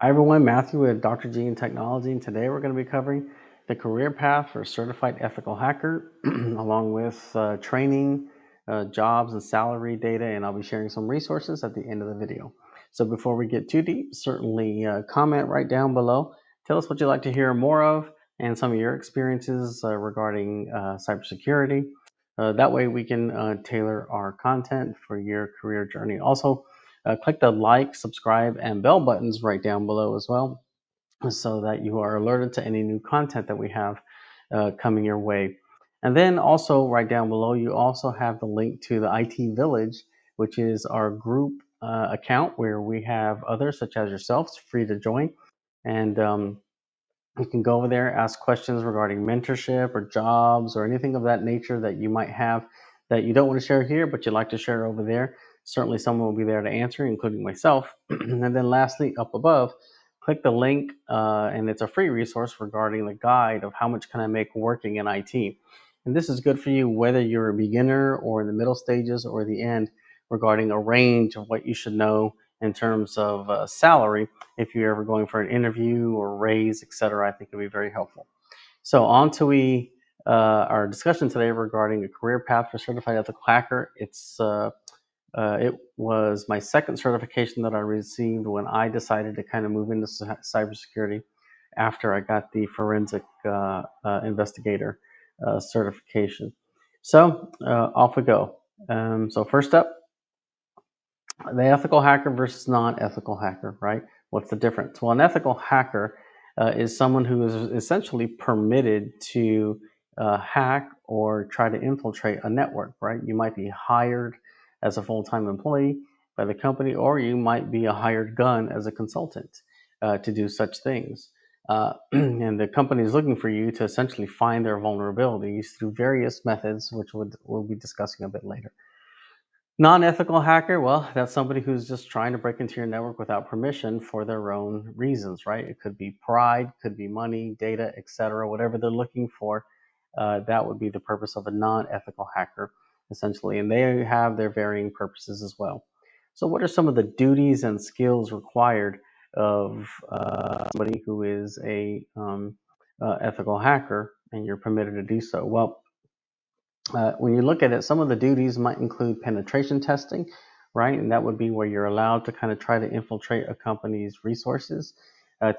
Hi everyone, Matthew with Dr. G in Technology, and today we're going to be covering the career path for a certified ethical hacker, along with training, jobs, and salary data, and I'll be sharing some resources at the end of the video. So before we get too deep, certainly comment right down below. Tell us what you'd like to hear more of and some of your experiences regarding cybersecurity. That way we can tailor our content for your career journey. Also, click the like, subscribe, and bell buttons right down below as well, so that you are alerted to any new content that we have coming your way. And then also right down below, you also have the link to the IT Village, which is our group account where we have others such as yourselves free to join. And you can go over there, ask questions regarding mentorship or jobs or anything of that nature that you might have that you don't want to share here, but you'd like to share over there. Certainly someone will be there to answer, including myself. And then lastly, up above, click the link, and it's a free resource regarding the guide of how much can I make working in IT. And this is good for you whether you're a beginner or in the middle stages or the end, regarding a range of what you should know in terms of salary if you're ever going for an interview or raise, etc. I think it'd be very helpful. So on to our discussion today regarding a career path for certified ethical hacker. It was my second certification that I received when I decided to kind of move into cybersecurity after I got the forensic investigator certification. So off we go. So first up, the ethical hacker versus non-ethical hacker, right? What's the difference? Well, an ethical hacker is someone who is essentially permitted to hack or try to infiltrate a network, right? You might be hired as a full-time employee by the company, or you might be a hired gun as a consultant to do such things. And the company is looking for you to essentially find their vulnerabilities through various methods, which we'll be discussing a bit later. Non-ethical hacker, well, that's somebody who's just trying to break into your network without permission for their own reasons, right? It could be pride, could be money, data, etc. Whatever they're looking for, that would be the purpose of a non-ethical hacker, essentially. And they have their varying purposes as well. So what are some of the duties and skills required of somebody who is a ethical hacker and you're permitted to do so? Well, when you look at it, some of the duties might include penetration testing, right? And that would be where you're allowed to kind of try to infiltrate a company's resources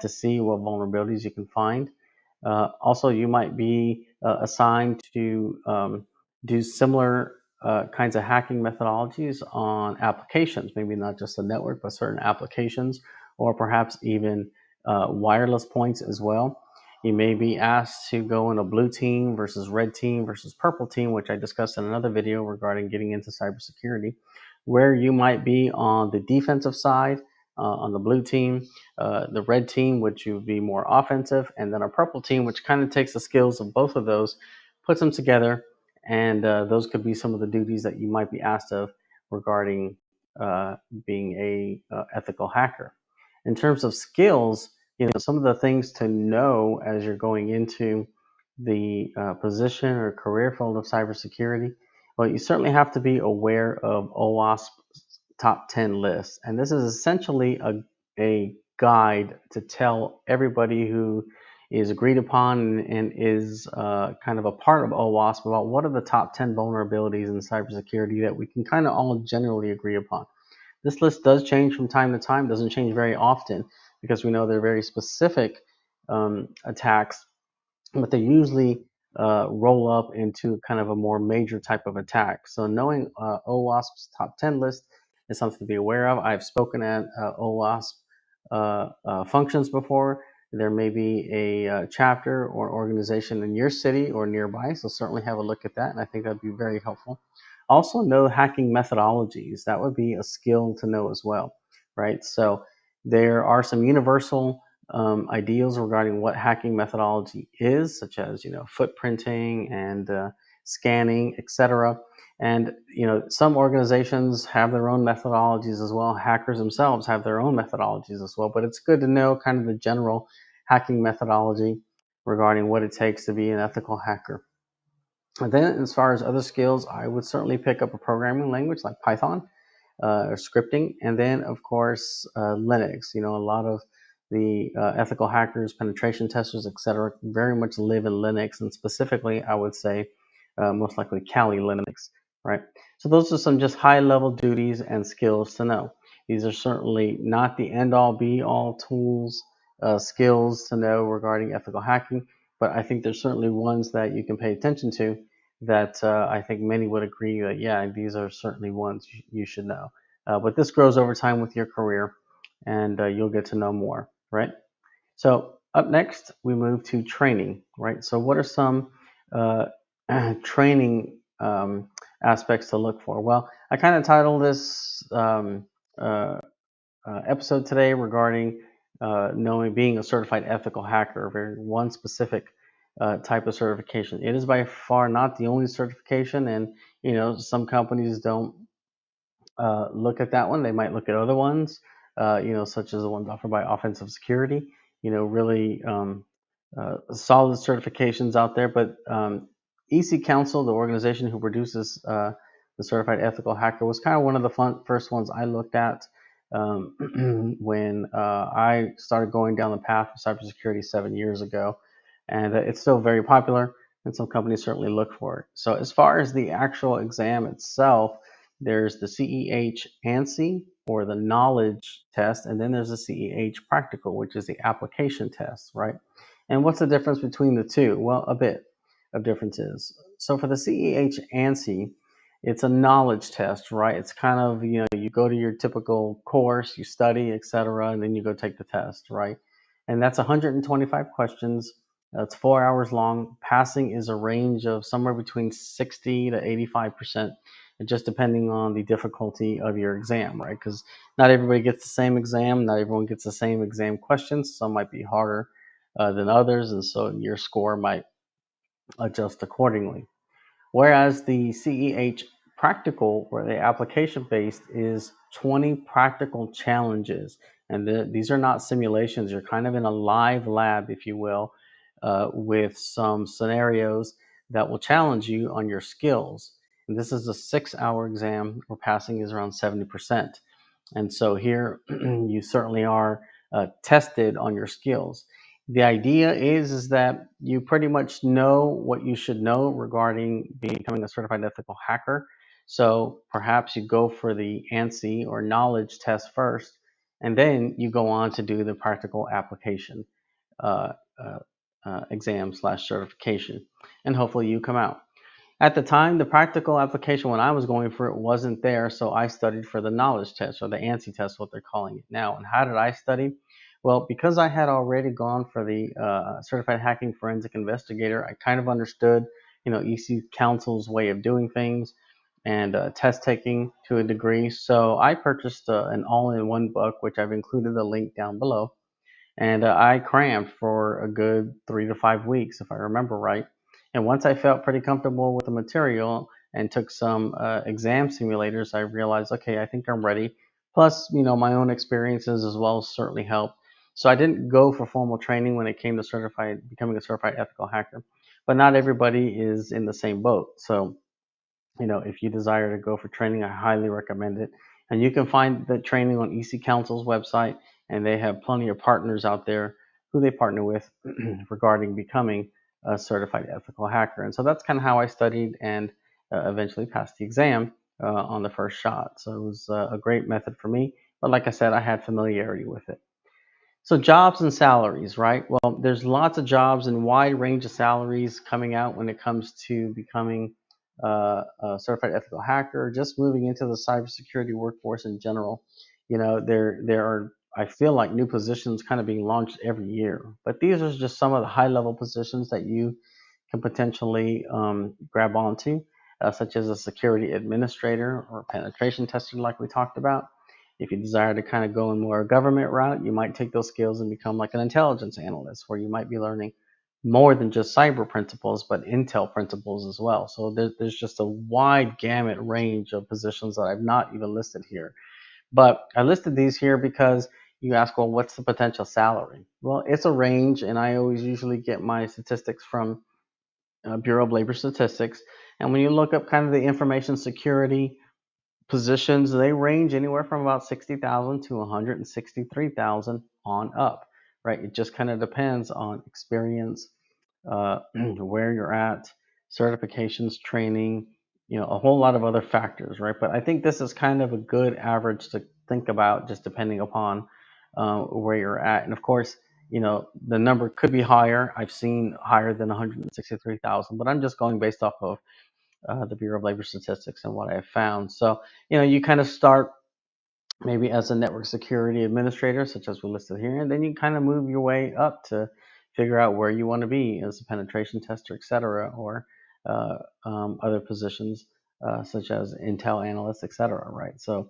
to see what vulnerabilities you can find. Also, you might be assigned to do similar kinds of hacking methodologies on applications, maybe not just the network, but certain applications, or perhaps even wireless points as well. You may be asked to go in a blue team versus red team versus purple team, which I discussed in another video regarding getting into cybersecurity, where you might be on the defensive side on the blue team, the red team, which would be more offensive, and then a purple team, which kind of takes the skills of both of those, puts them together, and those could be some of the duties that you might be asked of regarding being a ethical hacker. In terms of skills, some of the things to know as you're going into the position or career field of cybersecurity. Well, you certainly have to be aware of OWASP's top 10 list. And this is essentially a guide to tell everybody who is agreed upon and is kind of a part of OWASP about what are the top 10 vulnerabilities in cybersecurity that we can kind of all generally agree upon. This list does change from time to time, doesn't change very often because we know they're very specific attacks, but they usually roll up into kind of a more major type of attack. So knowing OWASP's top 10 list is something to be aware of. I've spoken at OWASP functions before. There may be a chapter or organization in your city or nearby, so certainly have a look at that, and I think that'd be very helpful. Also know hacking methodologies. That would be a skill to know as well, right? So there are some universal ideals regarding what hacking methodology is, such as footprinting and scanning, etc. And some organizations have their own methodologies as well. Hackers themselves have their own methodologies as well. But it's good to know kind of the general hacking methodology regarding what it takes to be an ethical hacker. And then as far as other skills, I would certainly pick up a programming language like Python or scripting. And then, of course, Linux. A lot of the ethical hackers, penetration testers, etc., very much live in Linux, and specifically, I would say, most likely Kali Linux, right? So those are some just high-level duties and skills to know. These are certainly not the end-all, be-all tools, skills to know regarding ethical hacking, but I think there's certainly ones that you can pay attention to that I think many would agree that, yeah, these are certainly ones you should know. But this grows over time with your career, and you'll get to know more, right? So up next, we move to training, right? So what are some uh, training aspects to look for? Well, I kind of titled this uh, episode today regarding knowing being a certified ethical hacker, very one specific type of certification. It is by far not the only certification, and some companies don't look at that one. They might look at other ones, such as the ones offered by Offensive Security. Really solid certifications out there. But ECCouncil, the organization who produces the Certified Ethical Hacker, was kind of one of the first ones I looked at when I started going down the path of cybersecurity 7 years ago. And it's still very popular, and some companies certainly look for it. So as far as the actual exam itself, there's the CEH ANSI, or the knowledge test, and then there's the CEH Practical, which is the application test, right? And what's the difference between the two? Well, a bit of differences. So for the CEH ANSI, it's a knowledge test, right? It's kind of, you go to your typical course, you study, etc., and then you go take the test, right? And that's 125 questions. It's 4 hours long. Passing is a range of somewhere between 60 to 85%, just depending on the difficulty of your exam, right? Because not everybody gets the same exam, not everyone gets the same exam questions. Some might be harder than others, and so your score might adjust accordingly. Whereas the CEH practical, or the application based, is 20 practical challenges. And these are not simulations. You're kind of in a live lab, if you will, with some scenarios that will challenge you on your skills. And this is a 6-hour exam where passing is around 70%. And so here you certainly are tested on your skills. The idea is that you pretty much know what you should know regarding becoming a certified ethical hacker. So perhaps you go for the ANSI, or knowledge test, first, and then you go on to do the practical application uh, uh, exam slash certification, and hopefully you come out. At the time, the practical application, when I was going for it, wasn't there, so I studied for the knowledge test, or the ANSI test, what they're calling it now. And how did I study? Well, because I had already gone for the Certified Hacking Forensic Investigator, I kind of understood, ECCouncil's way of doing things, and test taking to a degree. So I purchased an all-in-one book, which I've included the link down below, and I crammed for a good 3 to 5 weeks, if I remember right. And once I felt pretty comfortable with the material and took some exam simulators, I realized, okay, I think I'm ready. Plus, my own experiences as well certainly helped. So I didn't go for formal training when it came to becoming a certified ethical hacker. But not everybody is in the same boat. So if you desire to go for training, I highly recommend it. And you can find the training on ECCouncil's website, and they have plenty of partners out there who they partner with regarding becoming a certified ethical hacker. And so that's kind of how I studied, and eventually passed the exam on the first shot. So it was a great method for me. But like I said, I had familiarity with it. So jobs and salaries, right? Well, there's lots of jobs and wide range of salaries coming out when it comes to becoming a certified ethical hacker, just moving into the cybersecurity workforce in general. There are, I feel like, new positions kind of being launched every year. But these are just some of the high level positions that you can potentially grab onto, such as a security administrator or penetration tester, like we talked about. If you desire to kind of go in more government route, you might take those skills and become like an intelligence analyst, where you might be learning more than just cyber principles, but intel principles as well. So there's just a wide gamut range of positions that I've not even listed here. But I listed these here because you ask, well, what's the potential salary? Well, it's a range, and I always usually get my statistics from Bureau of Labor Statistics. And when you look up kind of the information security positions, they range anywhere from about 60,000 to 163,000 on up. right? It just kind of depends on experience, where you're at, certifications, training, a whole lot of other factors, right? But I think this is kind of a good average to think about, just depending upon where you're at. And of course, the number could be higher. I've seen higher than 163,000, but I'm just going based off of the Bureau of Labor Statistics and what I have found. So, you kind of start maybe as a network security administrator, such as we listed here, and then you kind of move your way up to figure out where you want to be as a penetration tester, et cetera, or other positions such as Intel analyst, et cetera, right? So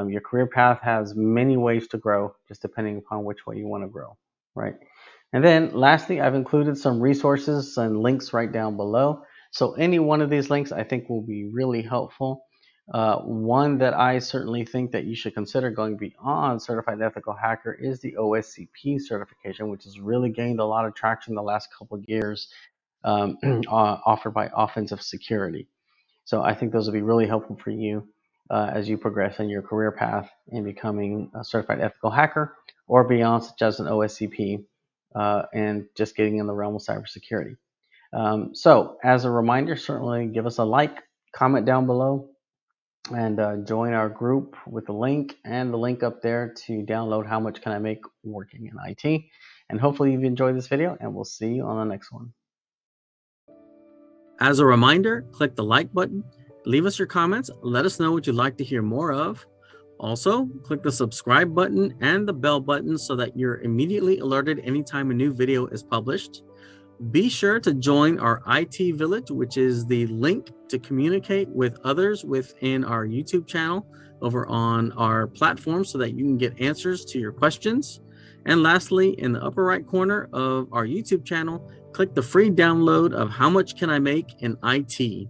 your career path has many ways to grow, just depending upon which way you want to grow, right? And then lastly, I've included some resources and links right down below. So any one of these links I think will be really helpful. One that I certainly think that you should consider going beyond Certified Ethical Hacker is the OSCP certification, which has really gained a lot of traction the last couple of years, offered by Offensive Security. So I think those will be really helpful for you as you progress in your career path in becoming a Certified Ethical Hacker or beyond, such as an OSCP, and just getting in the realm of cybersecurity. So as a reminder, certainly give us a like, comment down below, and join our group with the link and the link up there to download How Much Can I Make Working in IT. And hopefully you've enjoyed this video, and we'll see you on the next one. As a reminder, click the like button, leave us your comments, let us know what you'd like to hear more of. Also, click the subscribe button and the bell button so that you're immediately alerted anytime a new video is published. Be sure to join our IT Village, which is the link to communicate with others within our YouTube channel over on our platform so that you can get answers to your questions. And lastly, in the upper right corner of our YouTube channel, click the free download of How Much Can I Make in IT?